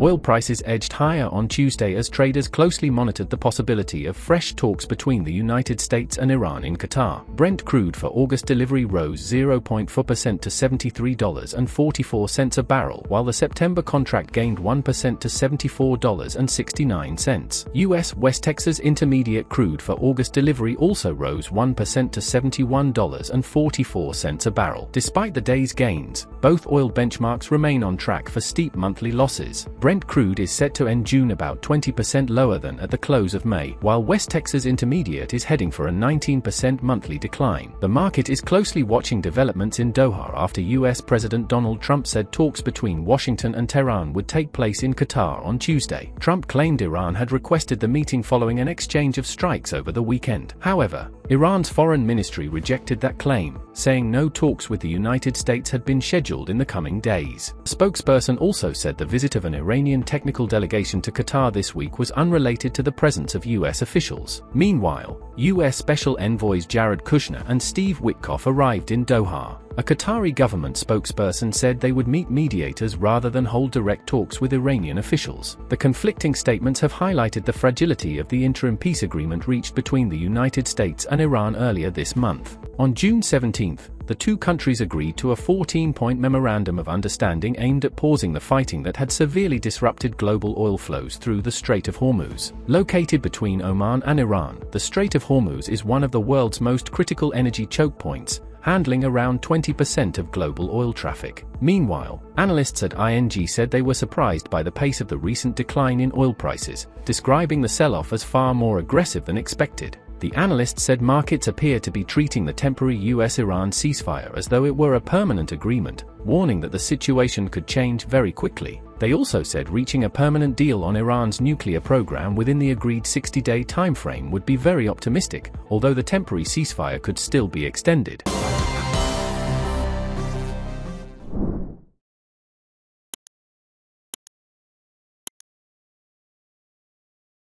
Oil prices edged higher on Tuesday as traders closely monitored the possibility of fresh talks between the United States and Iran in Qatar. Brent crude for August delivery rose 0.4% to $73.44 a barrel, while the September contract gained 1% to $74.69. U.S. West Texas Intermediate crude for August delivery also rose 1% to $71.44 a barrel. Despite the day's gains, both oil benchmarks remain on track for steep monthly losses. Brent crude is set to end June about 20% lower than at the close of May, while West Texas Intermediate is heading for a 19% monthly decline. The market is closely watching developments in Doha after U.S. President Donald Trump said talks between Washington and Tehran would take place in Qatar on Tuesday. Trump claimed Iran had requested the meeting following an exchange of strikes over the weekend. However, Iran's foreign ministry rejected that claim, saying no talks with the United States had been scheduled in the coming days. A spokesperson also said the visit of an Iranian technical delegation to Qatar this week was unrelated to the presence of U.S. officials. Meanwhile, U.S. Special Envoys Jared Kushner and Steve Witkoff arrived in Doha. A Qatari government spokesperson said they would meet mediators rather than hold direct talks with Iranian officials. The conflicting statements have highlighted the fragility of the interim peace agreement reached between the United States and Iran earlier this month. On June 17, the two countries agreed to a 14-point memorandum of understanding aimed at pausing the fighting that had severely disrupted global oil flows through the Strait of Hormuz. Located between Oman and Iran, the Strait of Hormuz is one of the world's most critical energy choke points, handling around 20% of global oil traffic. Meanwhile, analysts at ING said they were surprised by the pace of the recent decline in oil prices, describing the sell-off as far more aggressive than expected. The analyst said markets appear to be treating the temporary US-Iran ceasefire as though it were a permanent agreement, warning that the situation could change very quickly. They also said reaching a permanent deal on Iran's nuclear program within the agreed 60-day timeframe would be very optimistic, although the temporary ceasefire could still be extended.